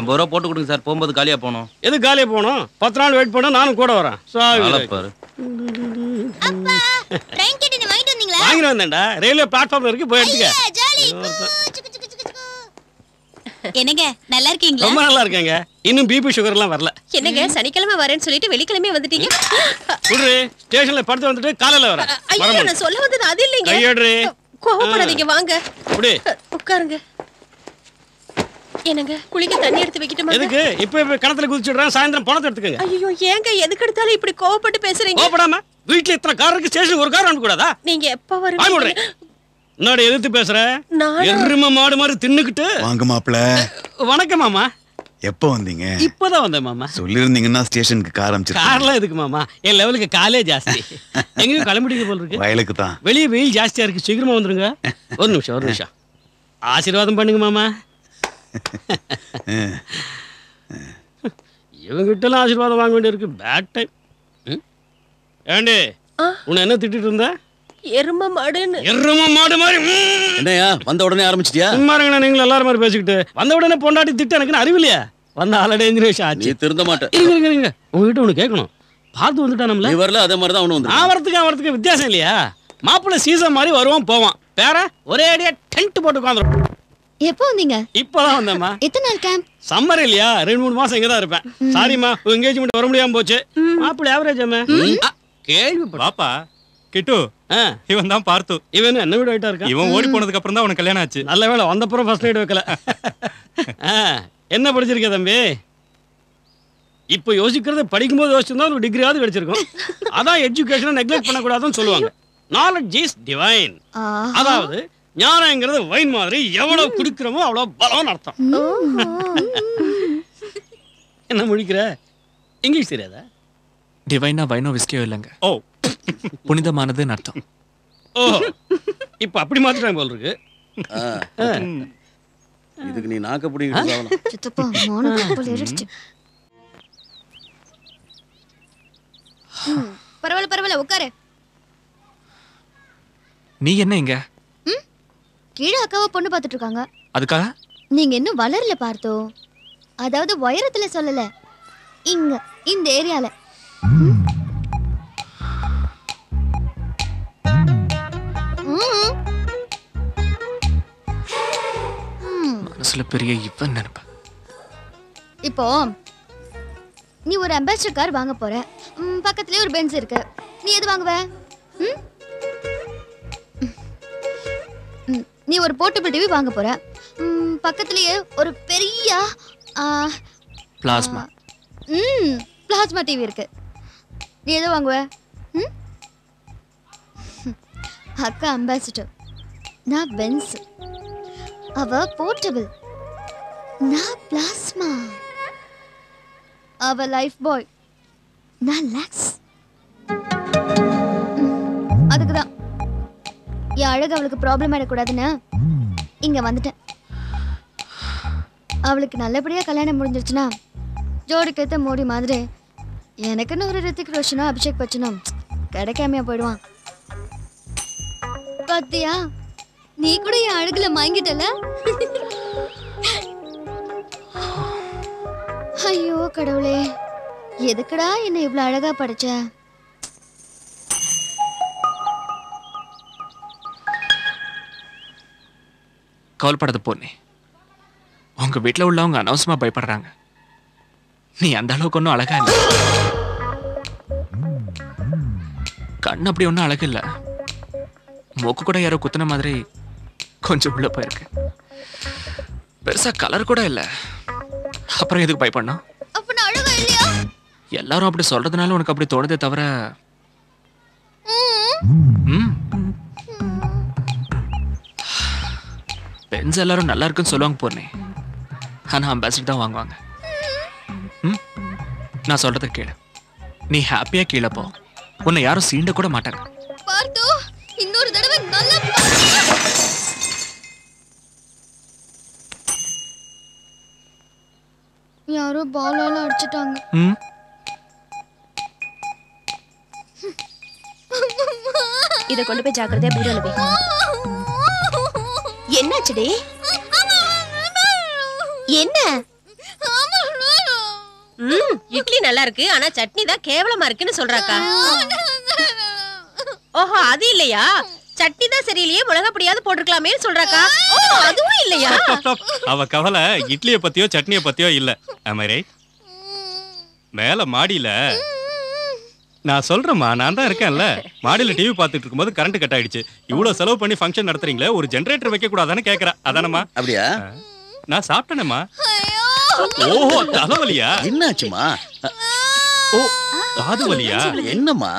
50 ரூபா போட்டு கொடுங்க சார். போகும்போது காலியா போகணும். எது காலியா போகணும்? 10 நாள் வெயிட் பண்ண நானும் கூட வரேன். பாரு. வாங்கிட்டு வந்தேன்டா. ரயில்வே பிளாட்ஃபார்ம்ல இருக்கு, போய் எடுத்துக்க. என்னங்க நல்லா இருக்கீங்களா? ரொம்ப நல்லா இருக்கேங்க. இன்னும் பிபி சுகர் எல்லாம் வரல. என்னங்க சனிக்கிழமை வரேன்னு சொல்லிட்டு வெள்ளிக்கிழமை வந்துட்டீங்க? குடுறி ஸ்டேஷன்ல படுத்து வந்துட்டு காலையில வரேன். ஐயோ நான் சொல்ல வந்தது அது இல்லைங்க. கையேடுறி. கோவப்படாதீங்க வாங்க. குடி. உட்காருங்க. என்னங்க குளிக்க தண்ணி எடுத்து வைக்கட்டுமா? எதுக்கு? இப்ப கிணத்துல குதிச்சிடுறேன், சாயந்தரம் பணத்தை எடுத்துக்கங்க. ஐயோ ஏங்க எதுக்கு எடுத்தாலும் இப்படி கோவப்பட்டு பேசுறீங்க? கோவப்படாம வீட்ல இத்தனை கார் இருக்கு, ஸ்டேஷனுக்கு ஒரு கார் அனுப்ப கூடாதா? நீங்க எப்ப வருவீங்க? என்னோட எதிர்த்து பேசுற? எருமை மாடு மாதிரி தின்னுக்கிட்டு. வாங்க மாப்ள. வணக்கம் மாமா. எப்போ வந்தீங்க? இப்பதான் வந்தேன் மாமா. சொல்லிருந்தீங்கன்னா ஸ்டேஷனுக்கு கார் அனுப்பிச்சிருக்கேன். கார்லாம் எதுக்கு மாமா? என் லெவலுக்கு காலே ஜாஸ்தி. எங்கேயும் கிளம்பிட்டீங்க போல இருக்கு. வயலுக்கு தான். வெளியே வெயில் ஜாஸ்தியா இருக்கு, சீக்கிரமா வந்துருங்க. ஒரு நிமிஷம். ஆசீர்வாதம் பண்ணுங்க மாமா. இவங்கிட்ட எல்லாம் ஆசீர்வாதம் வாங்க வேண்டிய இருக்கு. Bad time. ஏண்டி உன்னை என்ன திட்டிட்டு இருந்த? எருமை மாடுன்னு. எருமை மாடு மாதிரி. என்னையா வந்த உடனே ஆரம்பிச்சிட்டியா? சும்மாருங்கண்ணா, நீங்களும் எல்லாரும் மாதிரி பேசிக்கிட்டு. வந்த உடனே பொண்டாட்டி திட்ட எனக்கு அறிவில்லையா? வந்த ஆல்ரெடி 5 நிமிஷம் ஆச்சு. நீ திருந்த மாட்டேன். இருங்க உங்ககிட்ட ஒண்ணு கேட்கணும். பார்த்து வந்துட்டா நம்மள. நீ வரல அதே மாதிரி தான் அவனு வந்து. நான் வரதுக்கு வித்தியாசம் இல்லையா? மாப்பிள்ளை சீசன் மாதிரி வருவான் போவான். பேர ஒரே அடியா டென்ட் போட்டு உட்காந்துரும். எப்போ வந்தீங்க? இப்பதான் வந்தேம்மா. எத்தனை நாள் கேம்ப்? சம்மர் இல்லையா, 2-3 மாசம் இங்க தான் இருப்பேன். சாரிம்மா, என்கேஜ்மெண்ட் வர முடியாம போச்சு. மாப்பிள்ளை ஆவரேஜ் அம்மா. கேள்வி பாப்பா கிட்டு. இவன் தான் பார்த்து. இவன் என்ன வீடு ஆயிட்டா இருக்கா? இவன் ஓடி போனதுக்கு அப்புறம் தான் அவனுக்கு கல்யாணம் ஆச்சு. நல்ல வேளை வந்தப்புறம் ஃபர்ஸ்ட் எய்ட் வைக்கல. என்ன படிச்சிருக்க தம்பி? இப்போ யோசிக்கிறது படிக்கும்போது யோசிச்சிருந்தா ஒரு டிகிரியாவது கிடைச்சிருக்கும். அதான் எஜுகேஷனை நெக்லெக்ட் பண்ணக்கூடாதுன்னு சொல்லுவாங்க. Knowledge is divine. அதாவது ஞானங்கிறது வைன் மாதிரி, எவ்வளவு குடிக்கிறோமோ அவ்வளவு பலம்னு அர்த்தம். என்ன முடிக்கிற? இங்கிலீஷ் தெரியாதா? டிவைனா வைனோ விஸ்கியோ இல்லைங்க. ஓ, புனிதமானதுன்னு அர்த்தம். ஓ, இப்ப அப்படி மாத்திட்டாங்க போல இருக்கு. இதுக்கு நீ நாக்க பிடிக்கிட்டு சித்தப்பா மோன கப்பல் ஏறிடுச்சு. பரவாயில்ல உட்காரு. நீ என்ன இங்க? கீழே அக்காவை பொண்ணு பார்த்துட்டு இருக்காங்க. அதுக்காக? நீங்க இன்னும் வளரல பார்த்தோ. அதாவது உயரத்துல சொல்லல, இங்க இந்த ஏரியால. மனசுல பெரிய இவன் நினைப்ப. இப்போ நீ ஒரு அம்பாசிடர் கார் வாங்க போற. பக்கத்துலயே ஒரு பென்ஸ் இருக்கு. நீ எது வாங்குவ? நீ ஒரு போர்ட்டபிள் டிவி வாங்க போற. பக்கத்துலயே ஒரு பெரிய பிளாஸ்மா பிளாஸ்மா டிவி இருக்கு. நீ எது வாங்குவ? அக்கா அம்பாசிடர், நான் பென்ஸ். அவ போர்ட்டபிள், நான் பிளாஸ்மா. அவ லைஃப் பாய், நான் லாக்ஸ். அதுக்குதான் என் அழகு அவளுக்கு ப்ராப்ளம் ஆயிடக்கூடாதுன்னு இங்க வந்துட்டேன். அவளுக்கு நல்லபடியா கல்யாணம் முடிஞ்சிருச்சுன்னா ஜோடிக்கேத்த மோடி மாதிரி எனக்குன்னு ஒரு ரித்திக் ரோஷனோ அபிஷேக் பச்சனோ கிடைக்காமையா போயிடுவான். பாத்தியா, நீ கூட என் அழகுல மயங்கிட்டல. ஐயோ கடவுளே, எதுக்குடா என்ன இவ்வளவு அழகா படைச்ச? கவலைப்படாத பொண்ணே. உங்க வீட்டில் உள்ளவங்க அனவசமா பயப்படுறாங்க. நீ அந்த அளவுக்கு ஒன்றும் அழகா இல்லை. கண் அப்படி ஒன்றும் அழகு இல்லை. மூக்கு கூட யாரோ குத்துன மாதிரி கொஞ்சம் உள்ள போயிருக்கு. பெருசா கலர் கூட இல்லை. அப்புறம் எதுக்கு பயப்படணும்? எல்லாரும் அப்படி சொல்றதுனால உனக்கு அப்படி தோணுதே தவிர. பென்ஸ் எல்லாரும் நல்லா இருக்குன்னு சொல்லுவாங்க போறே. ஆனா அம்பாசிடர் தான் வாங்குவாங்க. நான் சொல்றத கேளு. நீ ஹாப்பியா கீழே போ. உன்னை யாரும் சீண்ட கூட மாட்டாங்க. பார்த்தோ, இன்னொரு தடவை நல்லா யாரோ பாலால அடிச்சிட்டாங்க. இத கொண்டு போய் ஜாக்கிரதையா பீரோல வை. என்னாச்சுடி? என்ன இட்லி நல்லா இருக்கு ஆனா சட்னி தான் கேவலமா இருக்குன்னு சொல்றாக்கா. ஓஹோ அது இல்லையா, சட்னி தான் சரியில்லையே மிளகா பொடியாவது போட்டுக்கலாமே சொல்றாக்கா. ஓ அதுவும் இல்லையா. அவ கவலை இட்லிய பத்தியோ சட்னிய பத்தியோ இல்ல. am I right? மேல மாடியில நான் சொல்றேம்மா, நான் தான் இருக்கேன்ல. மாடியில டிவி பார்த்துட்டு இருக்கும்போது கரண்ட் கட் ஆயிடுச்சு. இவ்வளவு செலவு பண்ணி ஃபங்க்ஷன் நடத்துறீங்களே, ஒரு ஜெனரேட்டர் வைக்க கூடாதான்னு கேக்குறா. அதானம்மா? அப்படியா? நான் சாப்பிட்டேனேம்மா. ஓஹோ தலைவலியா? என்னாச்சுமா? ஓ காது வலியா? என்னம்மா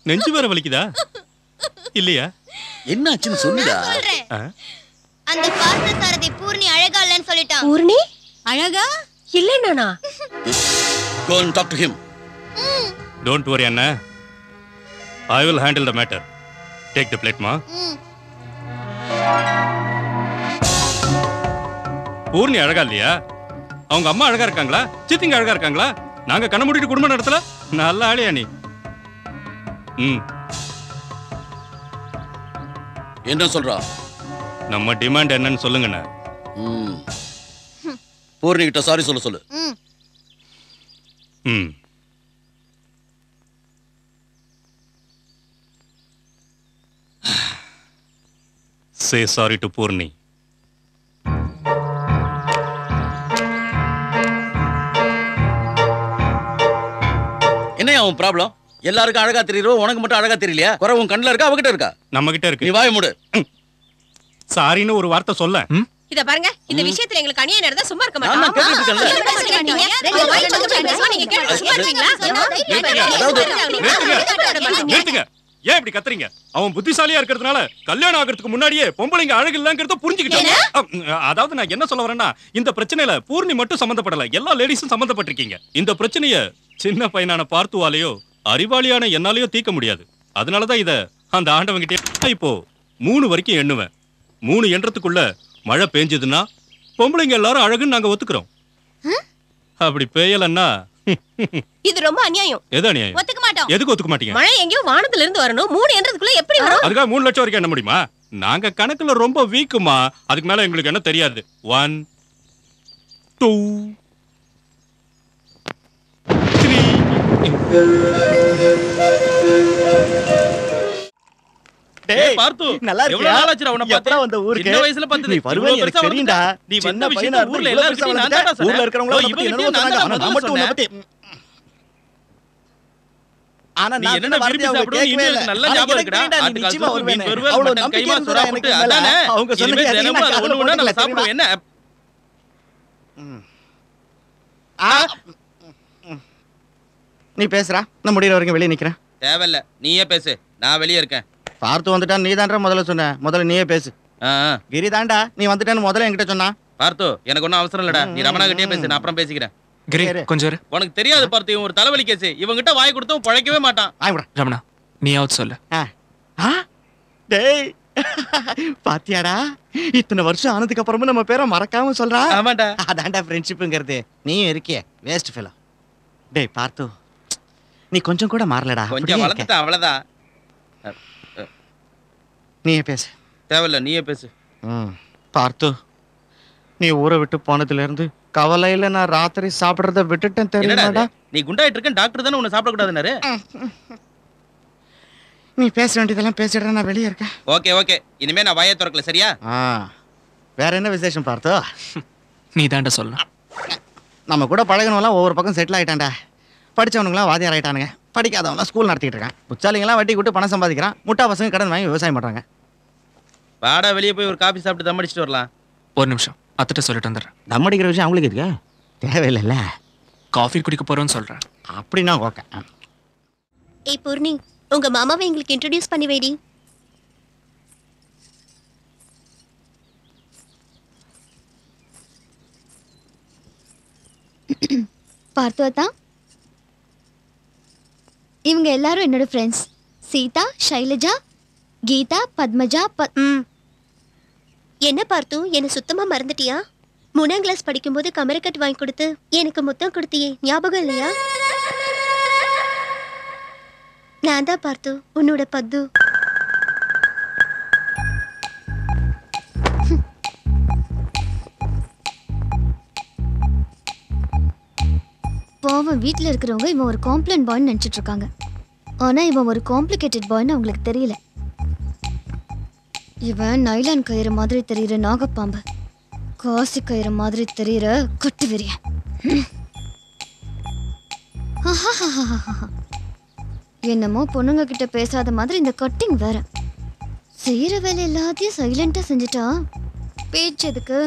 நெஞ்சு வேற வலிக்குதா? இல்லையா? என்னாச்சுன்னு சொல்லுடா. அந்த பார்த்த சாரதி பூர்ணி அழகா இல்லன்னு சொல்லிட்டான். பூர்ணி அழகா இல்ல நானா? Go and talk to him. Don't worry Anna, I will handle the matter. Take the plate மா. பூர்ணி அழகா இல்லையா? அவங்க அம்மா அழகா இருக்காங்களா? சித்திங்க அழகா இருக்காங்களா? நாங்க கண்ண மூடிட்டு குடும்பம் நடத்தல? நல்ல ஆளியா நீ. என்ன சொல்றா? நம்ம டிமாண்ட் என்னன்னு சொல்லுங்கண்ணா. பூர்ணி கிட்ட சாரி சொல்ல சொல்லு. Say sorry to Purni. என்ன அவன் ப்ராப்ளம்? எல்லாருக்கும் அழகா தெரியுறோ, உனக்கு மட்டும் அழகா தெரியலையா? குறை உன் கண்ணுல இருக்கா அவகிட்ட இருக்கா? நம்ம கிட்ட இருக்கு. நீ வாய மூடு. சாரின்னு ஒரு வார்த்தை சொல்ல. இத பாருங்க, இந்த விஷயத்துல எங்களுக்கு அநியாயம் நடந்தா சும்மா இருக்க நான் மாட்டோம். கேட்டுட்டு இருக்கேன்ல. நிறுத்துங்க. ஏன் இப்படி கத்துறீங்க? அவன் புத்திசாலியா இருக்கிறதுனால கல்யாணம் ஆகிறதுக்கு முன்னாடியே பொம்பளைங்க அழகு இல்லங்கறத புரிஞ்சுக்கிட்டாங்க. அதாவது நான் என்ன சொல்ல வரேன்னா, இந்த பிரச்சனையில பூர்ணி மட்டும் சம்பந்தப்படல, எல்லா லேடிஸும் சம்பந்தப்பட்டிருக்கீங்க. இந்த பிரச்சனைய சின்ன பையனான பார்த்துவாலையோ அறிவாளியான என்னாலயோ தீர்க்க முடியாது. அதனாலதான் இத அந்த ஆண்டவங்கிட்டே இப்போ 3 வரைக்கும் எண்ணுவேன். 3 எண்றதுக்குள்ள மழை பெஞ்சதுன்னா பொம்பளைங்க எல்லாரும் அழகுன்னு நாங்க ஒத்துக்கிறோம். அப்படி பெய்யலன்னா இது ரொம்ப அநியாயம். எது அநியாயம்? ஒத்துக்க மாட்டோம். எதுக்கு ஒத்துக்க மாட்டீங்க? மழை எங்கேயோ வானத்துல இருந்து வரணும், 3 என்றதுக்குள்ள எப்படி வரும்? அதுக்காக 3 லட்சம் வரைக்கும் என்ன முடியுமா? நாங்க கணக்குல ரொம்ப வீக்குமா. அதுக்கு மேல எங்களுக்கு என்ன தெரியாது. 1 2 டேய் பார்த்து நல்லா எவ்வளவு நாள் ஆச்சுடா உன்னை பார்த்து? எப்படா வந்த ஊருக்கு? சின்ன வயசுல பார்த்தது. நீ வருவே இவ்வளவு எனக்கு பெருசா தெரியும்டா. நீ சின்ன வந்த பையனா விஷயத்தை இருந்து ஊர்ல இவ்வளவு எல்லாரும் பெருசா நான் தான்டா சொன்னேன். ஊர்ல இருக்கிறவங்கள பத்தி இவன் என்னமோ சொன்னாங்க. ஆனா நான் மட்டும் உன்னை பத்தி ஆனா நீ நான் என்னென்ன சொன்ன விரும்பி வார்த்தையை அவங்க சாப்பிடுவ கேட்கவே இன்னும் இல்ல. நல்ல ஆனா ஞாபகம் எனக்கு இருக்குடா. தெரியும்டா, நீ ஆட்டுக்கால் நிச்சயமா சோறு, மீன் வருவேன்னு. வறுவல், அவ்வளவு மட்டன் நம்பிக்கை கைமா, இருந்ததுடா சுறா எனக்கு புட்டு, மேல. அதானே? அவங்க சொன்னது இனிமே எதையும் தினமும் நான் அதை காதுல ஒண்ணு ஒண்ணா நம்ம போட்டுக்கல, சாப்பிடுவோம். என்ன? நீ பேசுறா, நான் முடியற வரைக்கும் வெளியே நிக்கிறேன். தேவையில்ல, நீயே பேசு, நான் வெளியே இருக்கேன். பார்த்து வந்துட்டா நீ தான்டா முதல்ல சொன்ன. முதல்ல நீயே பேசு. கிரி தாண்டா நீ வந்துட்டேன்னு முதல்ல என்கிட்ட சொன்னா. பார்த்து, எனக்கு ஒன்றும் அவசரம் இல்லடா. நீ ரமணா கிட்டே பேசு, நான் அப்புறம் பேசிக்கிறேன். கிரி கொஞ்சம் இரு. உனக்கு தெரியாது பார்த்து, இவன் ஒரு தலைவலி கேஸ். இவங்கிட்ட வாய் கொடுத்தும் பழைக்கவே மாட்டான். ரமணா நீயாவது சொல்லு. டேய் பாத்தியாடா, இத்தனை வருஷம் ஆனதுக்கு அப்புறமும் நம்ம பேரை மறக்காம சொல்றா. ஆமாண்டா. அதான்டா ஃப்ரெண்ட்ஷிப்புங்கிறது. நீயும் இருக்கியே வேஸ்ட் ஃபெலோ. டேய் பார்த்து, நீ கொஞ்சம் கூட மாறலடா. கொஞ்சம் வளர்ந்துட்ட, அவ்வளவுதான். நீயே பேசு. தேவையில்ல, நீயே பேசு. பார்த்து, நீ ஊரை விட்டு போனதுல இருந்து கவலையில நான் ராத்திரி சாப்பிடுறத விட்டுட்டேன் தெரியுமாடா. நீ குண்டாயிட்டு இருக்க, டாக்டர் தானே உன்னை சாப்பிடக்கூடாதுன்னாரு. நீ பேச வேண்டியதெல்லாம் பேசிடுற, நான் வெளியே இருக்கேன். ஓகே ஓகே, இனிமே நான் வாயை திறக்கல, சரியா? வேற என்ன விசேஷம் பார்த்தோ? நீ தாண்டா சொல்லணும். நம்ம கூட பழகினவெல்லாம் ஒவ்வொரு பக்கம் செட்டில் ஆயிட்டான்டா. படிச்சவனுங்களாம் வாதியார் ஆயிட்டானுங்க. படிக்காதவங்களாம் ஸ்கூல் நடத்திட்டு இருக்கான். புச்சாலிங்கெல்லாம் வட்டி விட்டு பணம் சம்பாதிக்கிறான். முட்டா பசங்க கடன் வாங்கி விவசாயம் பண்றாங்க. வாடா வெளியே போய் ஒரு காபி சாப்பிட்டு தம் அடிச்சுட்டு வரலாம். ஒரு நிமிஷம், அத்திட்ட சொல்லிட்டு வந்துடுறேன். தம் அடிக்கிற விஷயம் அவங்களுக்கு இருக்கு, தேவையில்லைல்ல. காஃபி குடிக்க போறோம்னு சொல்றேன். அப்படின்னா ஓகே. ஏய் பூர்ணி, உங்க மாமாவை எங்களுக்கு இன்ட்ரோடியூஸ் பண்ணி வைடி. பார்த்தா இவங்க எல்லாரும் என்னோட ஃப்ரெண்ட்ஸ். சீதா, ஷைலஜா, கீதா, பத்மஜா. என்ன பார்த்து, என்ன சுத்தமா மறந்துட்டியா? 3ஆம் கிளாஸ் படிக்கும்போது கமரக்கட் வாங்கி கொடுத்து எனக்கு முத்தம் கொடுத்தியே, ஞாபகம் இல்லையா? நான் தான் பார்த்து, உன்னோட பத்து. பாவம் வீட்டில் இருக்கிறவங்க இவன் ஒரு காம்ப்ளைண்ட் பாய்னு நினச்சிட்டு இருக்காங்க. ஆனா இவன் ஒரு காம்ப்ளிகேட்டட் பாய்னு அவங்களுக்கு தெரியல. இவன் நைலான் கயிறு மாதிரி தெரியுற நாகப்பாம்பு, காசி கயிறு மாதிரி தெரியுற கட்டு வெறிய. என்னமோ பொண்ணுங்க கிட்ட பேசாத மாதிரி இந்த கட்டிங் வேற. செய்யற வேலை எல்லாத்தையும் சைலண்டா செஞ்சுட்டா பேச்சு எதுக்கு?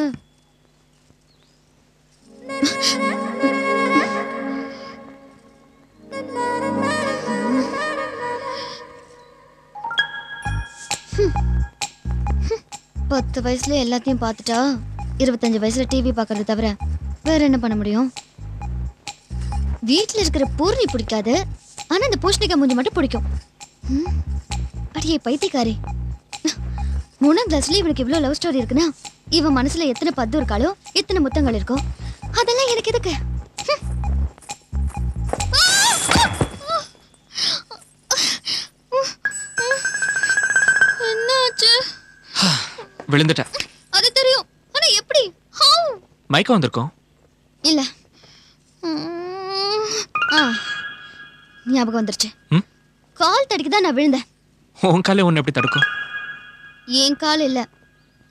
பத்து வயசுல எல்லாத்தையும் பார்த்துட்டா 25 வயசுல டிவி பார்க்கறது தவிர வேற என்ன பண்ண முடியும்? வீட்டில் இருக்கிற பூர்ணி பிடிக்காது, ஆனா இந்த பூஷணிக்காய் மூஞ்சி மட்டும் பிடிக்கும். அடியே பைத்தியக்காரி, 3ஆம் கிளாஸ்ல இவனுக்கு இவ்வளவு லவ் ஸ்டோரி இருக்குன்னா இவன் மனசுல எத்தனை பத்து இருக்காளோ எத்தனை முத்தங்கள் இருக்கும். அதெல்லாம் எனக்கு எதுக்கு? என்னாச்சு? விழுந்துட்டேன். அது தெரியும், ஆனா எப்படி? மயக்கம் வந்திருக்கோம். இல்ல, ஞாபகம் வந்துருச்சு. கால் தடிக்குதான் நான் விழுந்தேன். உன் காலே உன்னை எப்படி தடுக்கும்? என் கால் இல்ல,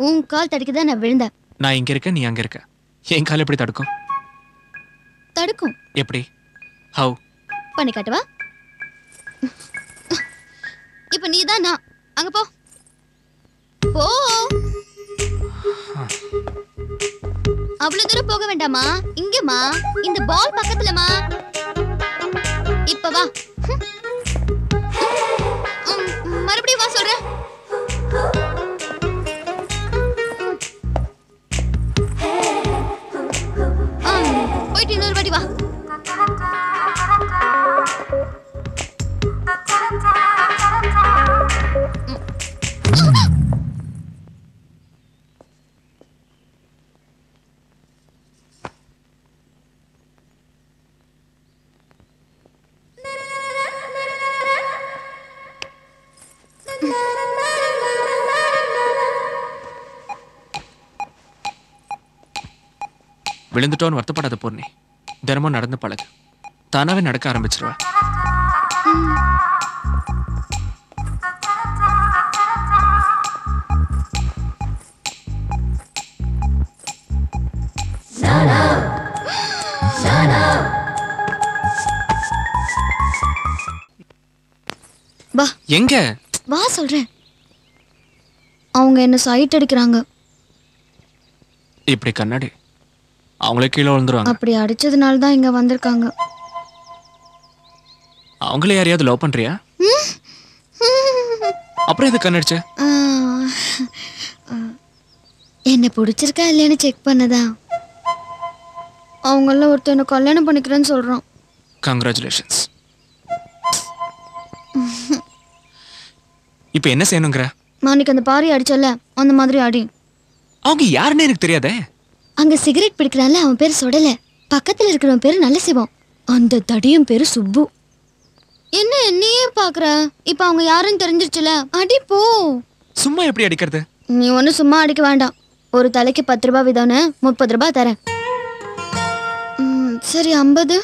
உன் கால் தடிக்குதான் நான் விழுந்தேன். நான் இங்க இருக்க, நீ அங்க இருக்க. என் கால் எப்படி தடுக்கும்? தடுக்கும். எப்படி? ஹவ்? பண்ணி காட்டுவா. இப்ப நீ தான் நான். அங்க போ போ. அவ்வளவு தூரம் போக வேண்டாமா, இங்கமா, இந்த பால் பக்கத்துலமா. இப்ப வா. மறுபடியும் வா சொல்றேன். போயிட்டு இன்னொரு வாட்டி வா. விழுந்துட்டோன்னு வருத்தப்படாத பூர்ணி. தினமும் நடந்து பழகு, தானாவே நடக்க ஆரம்பிச்சிருவ. வா. எங்க? வா சொல்றேன். அவங்க என்ன சைட் அடிக்கிறாங்க. இப்படி கண்ணாடி அவங்களே கீழே விழுந்துருவாங்க. அப்படி அடிச்சதுனால தான் இங்க வந்திருக்காங்க. அவங்களே யாரையாவது லவ் பண்றியா? அப்புறம் எது கண்ணடிச்ச? என்ன பிடிச்சிருக்கா இல்லையான்னு செக் பண்ணதா. அவங்கள ஒருத்தனை கல்யாணம் பண்ணிக்கிறேன்னு சொல்றான். கங்க்ராச்சுலேஷன்ஸ். இப்போ என்ன செய்யணுங்கிற? நாளைக்கு அந்த பாரி அடிச்சல அந்த மாதிரி அடி. அவங்க யாருன்னு எனக்கு தெரியாதே. அங்க சிகரெட் பிடிக்கிறான்ல, அவன் பேரு சொடல. பக்கத்துல இருக்கிறவன் பேரு நல்ல சிவம். அந்த தடியும் பேரு சுப்பு. என்ன என்னையே பாக்குற? இப்ப அவங்க யாருன்னு தெரிஞ்சிருச்சுல, அடி போ. சும்மா எப்படி அடிக்கிறது? நீ ஒன்னும் சும்மா அடிக்க வேண்டாம். ஒரு தலைக்கு 10 ரூபாய் விதம்னு 30 ரூபாய் தரேன். சரி 50.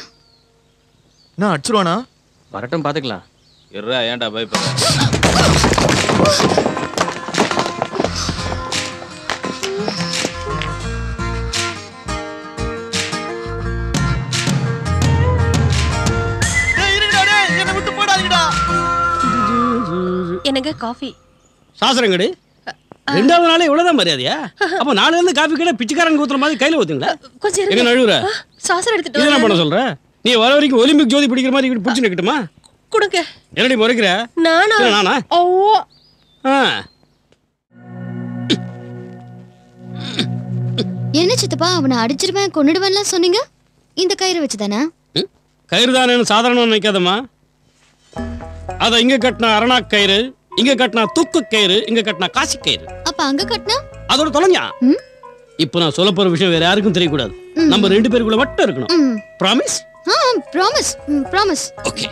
நான் அடிச்சிருவானா? வரட்டும் பாத்துக்கலாம். இருடா, ஏன்டா பயப்படுற? எனக்கு காஃபி. சாசரங்கடி. 2வது நாளே இவ்வளவுதான் மரியாதையா? அப்ப நாளைல இருந்து காபி கடை பிச்சைக்காரன் ஊத்துற மாதிரி கையில ஊத்துங்களா? கொஞ்சம் எங்க நழுவுற? சாசரம் எடுத்துட்டு என்ன பண்ண சொல்ற? நீ வர வரைக்கும் ஒலிம்பிக் ஜோதி பிடிக்கிற மாதிரி இப்படி பிடிச்சு நிக்கட்டுமா? கொடுங்க. என்னடி முறைக்கிற? நானா? ஓ. என்ன சித்தப்பா, அவனை அடிச்சிருவேன் கொன்னுடுவேன்லாம் சொன்னீங்க. இந்த கயிறு வச்சுதானே? கயிறு தானே சாதாரணமா நிக்காதம்மா. அத இங்க கட்டினா அரணா கயிறு, இங்க கட்டினா தூக்கு கயிறு, இங்க கட்டினா காசி கயிறு. அப்ப அங்க கட்டினா அதோட தொலைஞ்சா. இப்போ நான் சொல்ல போற விஷயம் வேற யாருக்கும் தெரியக்கூடாது. நம்ம 2 பேருக்குள்ள மட்டும் இருக்கணும். ப்ராமிஸ்? ப்ராமிஸ். ப்ராமிஸ். ஓகே.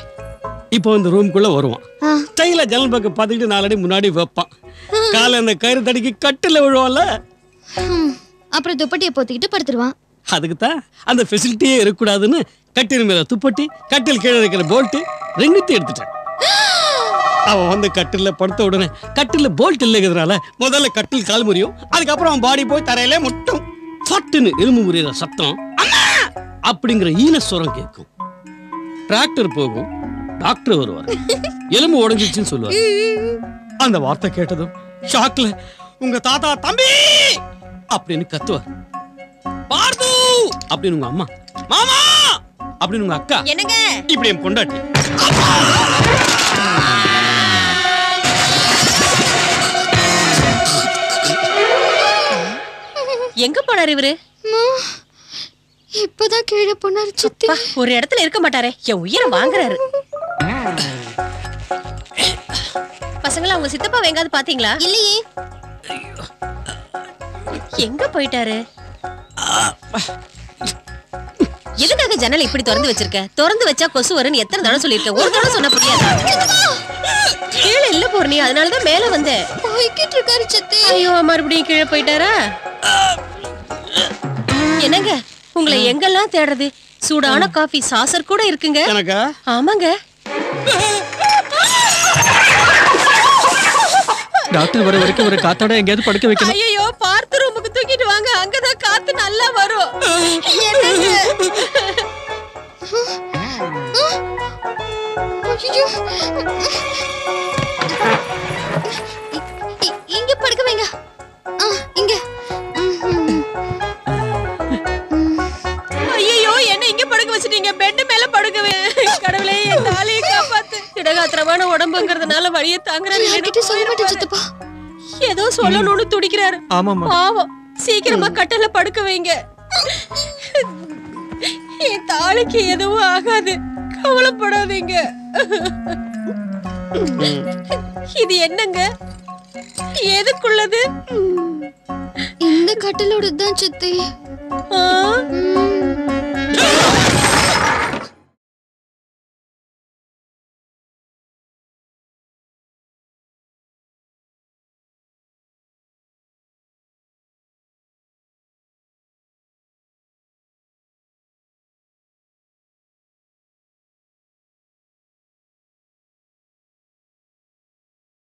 இப்போ இந்த ரூம்குள்ள வருவான். ஸ்டைல ஜன்னல் பக்கம் பார்த்துக்கிட்டு 4 அடி முன்னாடி வைப்பான். காலை அந்த கயிறு தடிக்கு கட்டில விழுவான்ல. அப்புறம் துப்பட்டியை போத்திக்கிட்டு படுத்துருவான். அதுக்கு தான் அந்த ஃபெசிலிட்டியே இருக்கக்கூடாதுன்னு கட்டில் மேல துப்பட்டி, கட்டில் கீழே இருக்கிற போல்ட் ரெண்டுத்தையும் எடுத்துட்டேன். அவன் வந்து கட்டில படுத்த உடனே கட்டில போல்ட் இல்லைங்கிறதுனால முதல்ல கட்டில் கால் முறியும், அதுக்கப்புறம் அவன் பாடி போய் தரையில முட்டும். ஃபட்டுன்னு எலும்பு முறிகிற சத்தம் அப்படிங்கிற ஈனஸ்வரம் கேட்கும். டிராக்டர் போகும், டாக்டர் வருவார், எலும்பு உடைஞ்சிச்சுன்னு சொல்லுவார். அந்த வார்த்தை கேட்டதும் ஷாக்ல உங்க தாத்தா தம்பி அப்படின்னு கத்துவார். பார்த்து அப்படின்னு உங்க அம்மா, மாமா அப்படின்னு உங்க அக்கா, என்னங்க இப்படி என் பொண்டாட்டி. எங்க போனாரு இவரு? இப்பதான் கீழே போனாரு சித்தி. ஒரு இடத்துல இருக்க மாட்டாரே, என் உயிரை வாங்குறாரு. பசங்களா, உங்க சித்தப்பா எங்காவது பாத்தீங்களா? இல்லையே. எங்க போயிட்டாரு? எதுக்காக ஜன்னல் இப்படி திறந்து வச்சிருக்க? திறந்து வச்சா கொசு வரும்னு எத்தனை தடவை சொல்லிருக்க? ஒரு தடவை சொன்ன புரியாதா? கீழே இல்ல போறீ, அதனாலதான் மேல வந்தேன். போய்கிட்டு இருக்காரு சித்தி. ஐயோ, மறுபடியும் கீழே போயிட்டாரா? என்னங்க, உங்களை எங்கெல்லாம் தேடுறது? சூடான காஃபி சாசர் கூட இருக்குங்க. எனக்கா? ஆமாங்க. டாக்டர் வர வரைக்கும் ஒரு காத்தாட எங்கேயாவது படுக்க வைக்கணும். ஐயோ, பார்த்து ரூமுக்கு தூக்கிட்டு வாங்க, அங்கதான் காத்து நல்லா வரும். என்னங்க? ஐயோ. இங்க படுக்க வைங்க. இங்க. ஐயோ, என்ன இங்க படுக்க வச்சிட்டீங்க? பெட் மேல படுக்கவே. கடவுளே, என் தாலியை காப்பாத்து. திடகாத்திரமான உடம்புங்கிறதுனால வழியை தாங்குறாரு. கிட்ட சொல்ல மாட்டேன் சித்தப்பா. ஏதோ சொல்லணும்னு துடிக்கிறாரு. ஆமாமா. பாவம், சீக்கிரமா கட்டல படுக்க வைங்க. என் தாலிக்கு எதுவும் ஆகாது, கவலைப்படாதீங்க. இது என்னங்க? எதுக்குள்ளது? இந்த கட்டலோட தான் சித்தி. ஆ?